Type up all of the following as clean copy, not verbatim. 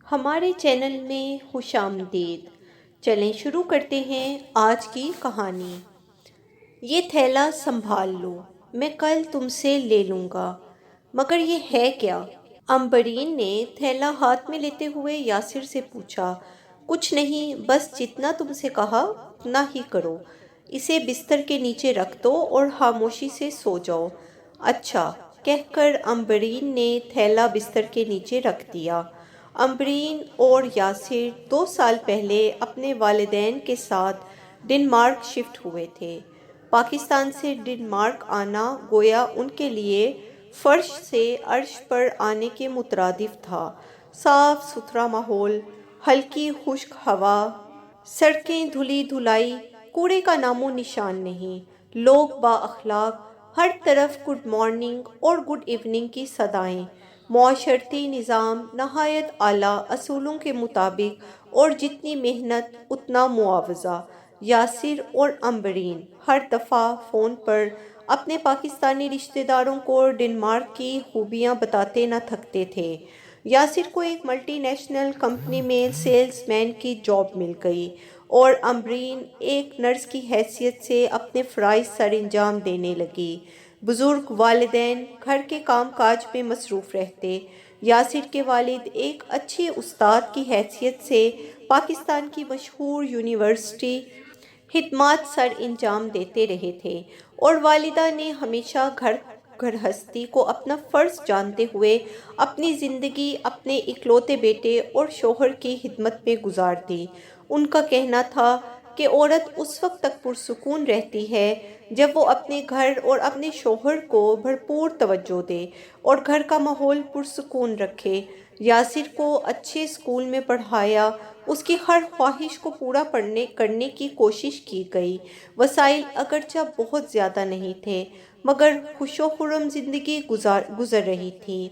ہمارے چینل میں خوش آمدید۔ چلیں شروع کرتے ہیں آج کی کہانی۔ یہ تھیلا سنبھال لو، میں کل تم سے لے لوں گا۔ مگر یہ ہے کیا؟ امبرین نے تھیلا ہاتھ میں لیتے ہوئے یاسر سے پوچھا۔ کچھ نہیں، بس جتنا تم سے کہا اتنا ہی کرو۔ اسے بستر کے نیچے رکھ دو اور خاموشی سے سو جاؤ۔ اچھا کہہ کر امبرین نے تھیلا بستر کے نیچے رکھ دیا۔ امبرین اور یاسر 2 سال پہلے اپنے والدین کے ساتھ ڈنمارک شفٹ ہوئے تھے۔ پاکستان سے ڈنمارک آنا گویا ان کے لیے فرش سے عرش پر آنے کے مترادف تھا۔ صاف ستھرا ماحول، ہلکی خشک ہوا، سڑکیں دھلی دھلائی، کوڑے کا نام و نشان نہیں، لوگ با اخلاق، ہر طرف گڈ مارننگ اور گڈ ایوننگ کی صدائیں، معاشرتی نظام نہایت اعلیٰ اصولوں کے مطابق، اور جتنی محنت اتنا معاوضہ۔ یاسر اور امبرین ہر دفعہ فون پر اپنے پاکستانی رشتہ داروں کو ڈنمارک کی خوبیاں بتاتے نہ تھکتے تھے۔ یاسر کو ایک ملٹی نیشنل کمپنی میں سیلز مین کی جاب مل گئی اور امبرین ایک نرس کی حیثیت سے اپنے فرائض سر انجام دینے لگی۔ بزرگ والدین گھر کے کام کاج میں مصروف رہتے۔ یاسر کے والد ایک اچھے استاد کی حیثیت سے پاکستان کی مشہور یونیورسٹی خدمات سر انجام دیتے رہے تھے، اور والدہ نے ہمیشہ گھر گرہستی کو اپنا فرض جانتے ہوئے اپنی زندگی اپنے اکلوتے بیٹے اور شوہر کی خدمت میں گزار دی۔ ان کا کہنا تھا کہ عورت اس وقت تک پرسکون رہتی ہے جب وہ اپنے گھر اور اپنے شوہر کو بھرپور توجہ دے اور گھر کا ماحول پرسکون رکھے۔ یاسر کو اچھے اسکول میں پڑھایا، اس کی ہر خواہش کو پورا کرنے کی کوشش کی گئی۔ وسائل اگرچہ بہت زیادہ نہیں تھے، مگر خوش و خرم زندگی گزر رہی تھی۔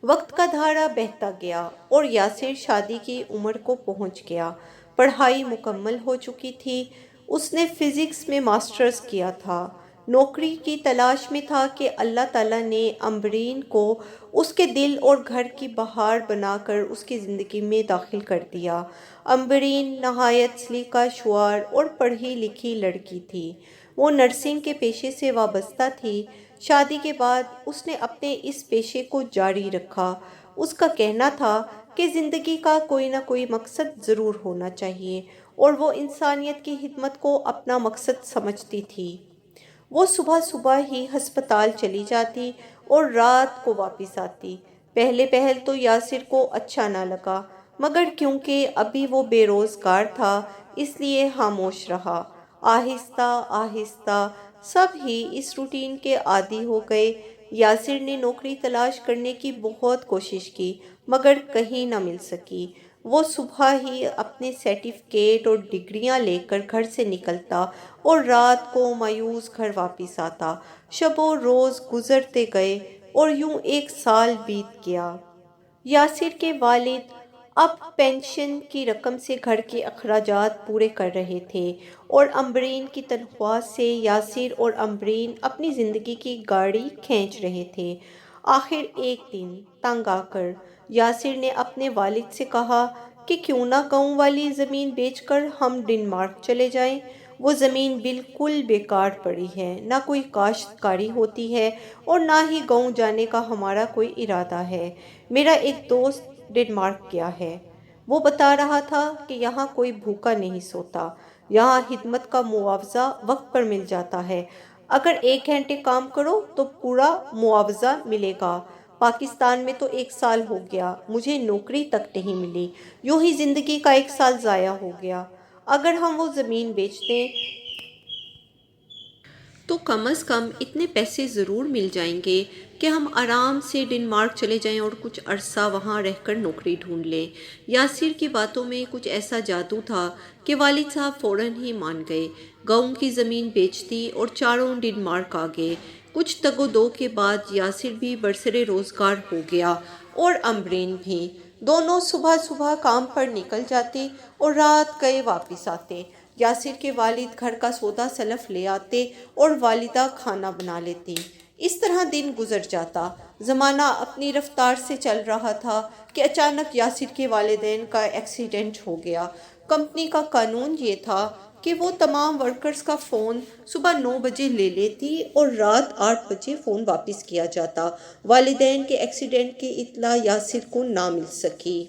وقت کا دھارا بہتا گیا اور یاسر شادی کی عمر کو پہنچ گیا۔ پڑھائی مکمل ہو چکی تھی۔ اس نے فزکس میں ماسٹرز کیا تھا۔ نوکری کی تلاش میں تھا کہ اللہ تعالیٰ نے امبرین کو اس کے دل اور گھر کی بہار بنا کر اس کی زندگی میں داخل کر دیا۔ امبرین نہایت سلیقہ شعور اور پڑھی لکھی لڑکی تھی۔ وہ نرسنگ کے پیشے سے وابستہ تھی۔ شادی کے بعد اس نے اپنے اس پیشے کو جاری رکھا۔ اس کا کہنا تھا کہ زندگی کا کوئی نہ کوئی مقصد ضرور ہونا چاہیے، اور وہ انسانیت کی خدمت کو اپنا مقصد سمجھتی تھی۔ وہ صبح صبح ہی ہسپتال چلی جاتی اور رات کو واپس آتی۔ پہلے پہل تو یاسر کو اچھا نہ لگا، مگر کیونکہ ابھی وہ بے روزگار تھا اس لیے خاموش رہا۔ آہستہ آہستہ سب ہی اس روٹین کے عادی ہو گئے۔ یاسر نے نوکری تلاش کرنے کی بہت کوشش کی، مگر کہیں نہ مل سکی۔ وہ صبح ہی اپنے سرٹیفکیٹ اور ڈگریاں لے کر گھر سے نکلتا اور رات کو مایوس گھر واپس آتا۔ شب و روز گزرتے گئے اور یوں 1 سال بیت گیا۔ یاسر کے والد اب پینشن کی رقم سے گھر کے اخراجات پورے کر رہے تھے، اور امبرین کی تنخواہ سے یاسر اور امبرین اپنی زندگی کی گاڑی کھینچ رہے تھے۔ آخر ایک دن تنگ آ کر یاسر نے اپنے والد سے کہا کہ کیوں نہ گاؤں والی زمین بیچ کر ہم ڈنمارک چلے جائیں۔ وہ زمین بالکل بیکار پڑی ہے، نہ کوئی کاشتکاری ہوتی ہے اور نہ ہی گاؤں جانے کا ہمارا کوئی ارادہ ہے۔ میرا ایک دوست ڈنمارک گیا ہے، وہ بتا رہا تھا کہ یہاں کوئی بھوکا نہیں سوتا، یہاں خدمت کا معاوضہ وقت پر مل جاتا ہے۔ اگر 1 گھنٹے کام کرو تو پورا معاوضہ ملے گا۔ پاکستان میں تو 1 سال ہو گیا، مجھے نوکری تک نہیں ملی، یوں ہی زندگی کا 1 سال ضائع ہو گیا۔ اگر ہم وہ زمین بیچ دیں تو کم از کم اتنے پیسے ضرور مل جائیں گے کہ ہم آرام سے ڈنمارک چلے جائیں اور کچھ عرصہ وہاں رہ کر نوکری ڈھونڈ لیں۔ یاسر کی باتوں میں کچھ ایسا جادو تھا کہ والد صاحب فوراً ہی مان گئے۔ گاؤں کی زمین بیچ دی اور چاروں ڈنمارک آ گئے۔ کچھ تگ و دو کے بعد یاسر بھی برسر روزگار ہو گیا اور امبرین بھی۔ دونوں صبح صبح کام پر نکل جاتے اور رات گئے واپس آتے۔ یاسر کے والد گھر کا سودا سلف لے آتے اور والدہ کھانا بنا لیتی۔ اس طرح دن گزر جاتا۔ زمانہ اپنی رفتار سے چل رہا تھا کہ اچانک یاسر کے والدین کا ایکسیڈنٹ ہو گیا۔ کمپنی کا قانون یہ تھا کہ وہ تمام ورکرز کا فون صبح 9 بجے لے لیتی اور رات 8 بجے فون واپس کیا جاتا۔ والدین کے ایکسیڈنٹ کی اطلاع یاسر کو نہ مل سکی۔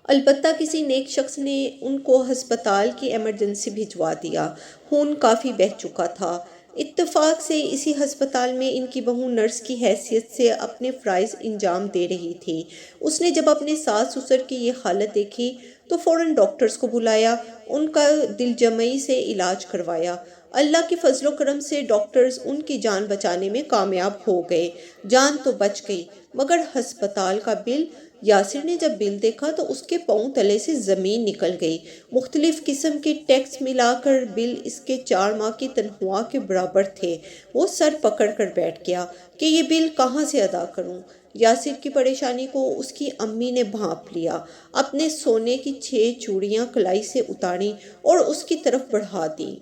البتہ کسی نیک شخص نے ان کو ہسپتال کی ایمرجنسی بھجوا دیا۔ خون کافی بہہ چکا تھا۔ اتفاق سے اسی ہسپتال میں ان کی بہو نرس کی حیثیت سے اپنے فرائض انجام دے رہی تھی۔ اس نے جب اپنے ساس سسر کی یہ حالت دیکھی تو فوراً ڈاکٹرز کو بلایا، ان کا دل جمعی سے علاج کروایا۔ اللہ کے فضل و کرم سے ڈاکٹرز ان کی جان بچانے میں کامیاب ہو گئے۔ جان تو بچ گئی مگر ہسپتال کا بل! یاسر نے جب بل دیکھا تو اس کے پاؤں تلے سے زمین نکل گئی۔ مختلف قسم کے ٹیکس ملا کر بل اس کے 4 ماہ کی تنخواہ کے برابر تھے۔ وہ سر پکڑ کر بیٹھ گیا کہ یہ بل کہاں سے ادا کروں۔ یاسر کی پریشانی کو اس کی امی نے بھانپ لیا، اپنے سونے کی 6 چوڑیاں کلائی سے اتاریں اور اس کی طرف بڑھا دیں۔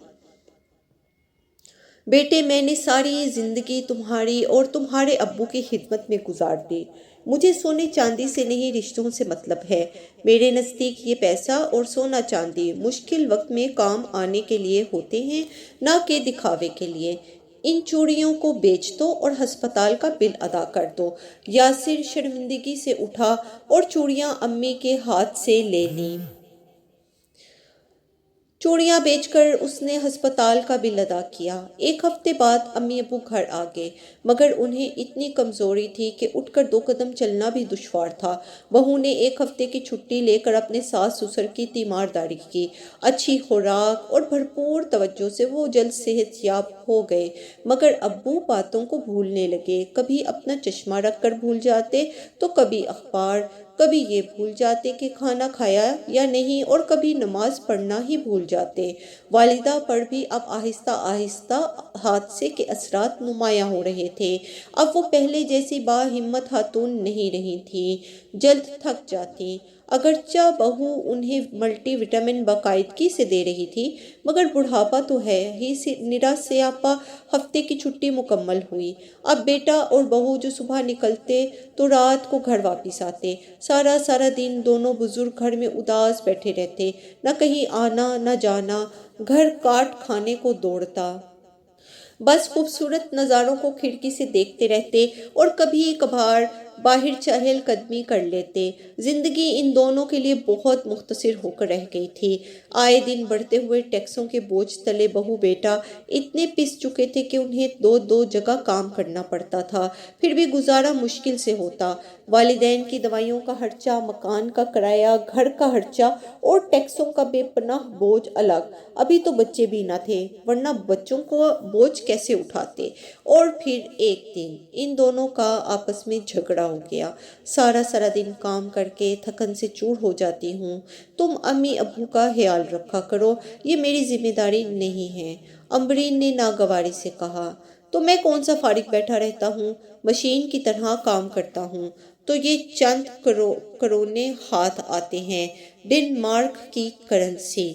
بیٹے، میں نے ساری زندگی تمہاری اور تمہارے ابو کی خدمت میں گزار دی۔ مجھے سونے چاندی سے نہیں، رشتوں سے مطلب ہے۔ میرے نزدیک یہ پیسہ اور سونا چاندی مشکل وقت میں کام آنے کے لیے ہوتے ہیں، نہ کہ دکھاوے کے لیے۔ ان چوڑیوں کو بیچ دو اور ہسپتال کا بل ادا کر دو۔ یاسر شرمندگی سے اٹھا اور چوڑیاں امی کے ہاتھ سے لے لیں۔ چوڑیاں بیچ کر اس نے ہسپتال کا بل ادا کیا۔ 1 ہفتے بعد امی ابو گھر آ گئے، مگر انہیں اتنی کمزوری تھی کہ اٹھ کر 2 قدم چلنا بھی دشوار تھا۔ بہو نے 1 ہفتے کی چھٹی لے کر اپنے ساس سسر کی تیمارداری کی۔ اچھی خوراک اور بھرپور توجہ سے وہ جلد صحت یاب ہو گئے، مگر ابو باتوں کو بھولنے لگے۔ کبھی اپنا چشمہ رکھ کر بھول جاتے تو کبھی اخبار، کبھی یہ بھول جاتے کہ کھانا کھایا یا نہیں، اور کبھی نماز پڑھنا ہی بھول جاتے۔ والدہ پر بھی اب آہستہ آہستہ حادثے کے اثرات نمایاں ہو رہے تھے۔ اب وہ پہلے جیسی باہمت خاتون نہیں رہی تھیں، جلد تھک جاتیں۔ اگرچہ بہو انہیں ملٹی وٹامن باقاعدگی سے دے رہی تھی، مگر بڑھاپا تو ہے ہی۔ نرا سیاپا ہفتے کی چھٹی مکمل ہوئی۔ اب بیٹا اور بہو جو صبح نکلتے تو رات کو گھر واپس آتے۔ سارا دن دونوں بزرگ گھر میں اداس بیٹھے رہتے، نہ کہیں آنا نہ جانا، گھر کاٹ کھانے کو دوڑتا۔ بس خوبصورت نظاروں کو کھڑکی سے دیکھتے رہتے اور کبھی کبھار باہر چہل قدمی کر لیتے۔ زندگی ان دونوں کے لیے بہت مختصر ہو کر رہ گئی تھی۔ آئے دن بڑھتے ہوئے ٹیکسوں کے بوجھ تلے بہو بیٹا اتنے پس چکے تھے کہ انہیں 2 جگہ کام کرنا پڑتا تھا، پھر بھی گزارا مشکل سے ہوتا۔ والدین کی دوائیوں کا خرچہ، مکان کا کرایہ، گھر کا خرچہ اور ٹیکسوں کا بے پناہ بوجھ الگ۔ ابھی تو بچے بھی نہ تھے، ورنہ بچوں کو بوجھ کیسے اٹھاتے۔ اور پھر ایک دن ان دونوں کا آپس میں جھگڑا ہو گیا۔ سارا دن کام کر کے تھکن سے چور ہو جاتی ہوں، تم امی ابو کا خیال رکھا کرو، یہ میری ذمہ داری نہیں ہے، امبرین نے ناگواری سے کہا۔ تو میں کون سا فارغ بیٹھا رہتا ہوں، مشین کی طرح کام کرتا ہوں تو یہ چند کرونے ہاتھ آتے ہیں۔ ڈنمارک کی کرنسی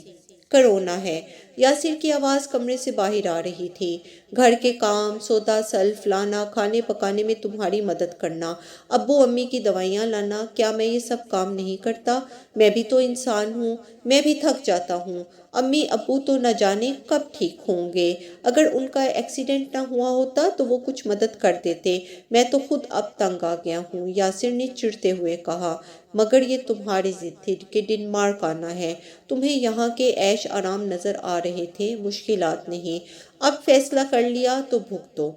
کرونا ہے۔ یاسر کی آواز کمرے سے باہر آ رہی تھی۔ گھر کے کام، سودا سلف لانا، کھانے پکانے میں تمہاری مدد کرنا، ابو امی کی دوائیاں لانا، کیا میں یہ سب کام نہیں کرتا؟ میں بھی تو انسان ہوں، میں بھی تھک جاتا ہوں۔ امی ابو تو نہ جانے کب ٹھیک ہوں گے، اگر ان کا ایکسیڈنٹ نہ ہوا ہوتا تو وہ کچھ مدد کر دیتے۔ میں تو خود اب تنگ آ گیا ہوں، یاسر نے چڑھتے ہوئے کہا۔ مگر یہ تمہاری ضد تھی کہ ڈنمارک آنا ہے، تمہیں یہاں کے عیش آرام نظر آ رہے تھے، مشکلات نہیں۔ اب فیصلہ کر لیا تو بھگتو۔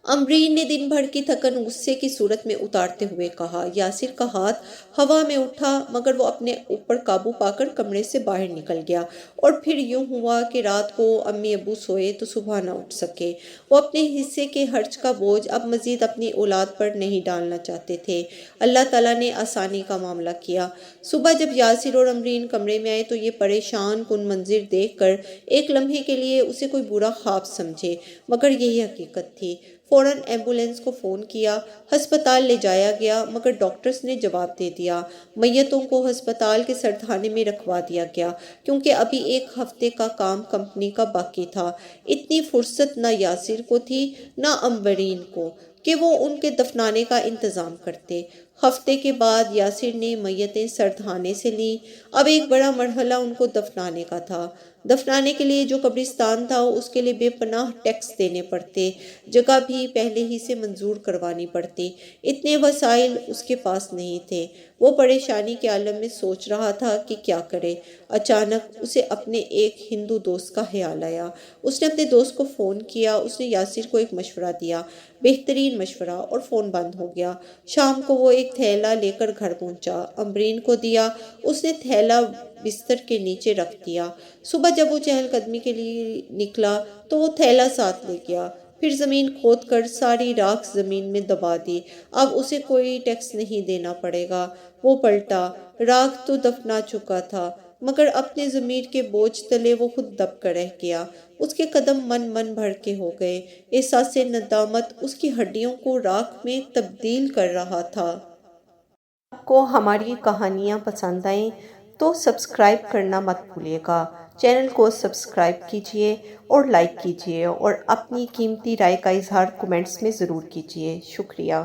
امبرین نے دن بھر کی تھکن غصے کی صورت میں اتارتے ہوئے کہا۔ یاسر کا ہاتھ ہوا میں اٹھا، مگر وہ اپنے اوپر قابو پا کر کمرے سے باہر نکل گیا۔ اور پھر یوں ہوا کہ رات کو امی ابو سوئے تو صبح نہ اٹھ سکے۔ وہ اپنے حصے کے خرچ کا بوجھ اب مزید اپنی اولاد پر نہیں ڈالنا چاہتے تھے۔ اللہ تعالیٰ نے آسانی کا معاملہ کیا۔ صبح جب یاسر اور امبرین کمرے میں آئے تو یہ پریشان کن منظر دیکھ کر ایک لمحے کے لیے اسے کوئی برا خواب سمجھے، مگر یہی حقیقت تھی۔ فوراً ایمبولینس کو فون کیا، ہسپتال لے جایا گیا، مگر ڈاکٹرز نے جواب دے دیا۔ میتوں کو ہسپتال کے سردخانے میں رکھوا دیا گیا، کیونکہ ابھی 1 ہفتے کا کام کمپنی کا باقی تھا۔ اتنی فرصت نہ یاسر کو تھی نہ امبرین کو کہ وہ ان کے دفنانے کا انتظام کرتے۔ ہفتے کے بعد یاسر نے میتیں سردخانے سے لیں۔ اب ایک بڑا مرحلہ ان کو دفنانے کا تھا۔ دفنانے کے لیے جو قبرستان تھا اس کے لیے بے پناہ ٹیکس دینے پڑتے، جگہ بھی پہلے ہی سے منظور کروانی پڑتی۔ اتنے وسائل اس کے پاس نہیں تھے۔ وہ پریشانی کے عالم میں سوچ رہا تھا کہ کیا کرے۔ اچانک اسے اپنے ایک ہندو دوست کا خیال آیا۔ اس نے اپنے دوست کو فون کیا۔ اس نے یاسر کو ایک مشورہ دیا، بہترین مشورہ، اور فون بند ہو گیا۔ شام کو وہ ایک تھیلا لے کر گھر پہنچا، امبرین کو دیا۔ اس نے تھیلا بستر کے نیچے رکھ دیا۔ صبح جب وہ چہل قدمی کے لیے نکلا تو وہ تھیلا ساتھ لے گیا۔ پھر زمین کھود کر ساری راکھ زمین میں دبا دی۔ اب اسے کوئی ٹیکس نہیں دینا پڑے گا۔ وہ پلٹا۔ راکھ تو دفنا چکا تھا، مگر اپنے ضمیر کے بوجھ تلے وہ خود دب کر رہ گیا۔ اس کے قدم من بھڑکے ہو گئے۔ احساس ندامت اس کی ہڈیوں کو راکھ میں تبدیل کر رہا تھا۔ آپ کو ہماری کہانیاں پسند آئیں تو سبسکرائب کرنا مت بھولیے گا۔ چینل کو سبسکرائب کیجیے اور لائک کیجیے، اور اپنی قیمتی رائے کا اظہار کمنٹس میں ضرور کیجیے۔ شکریہ۔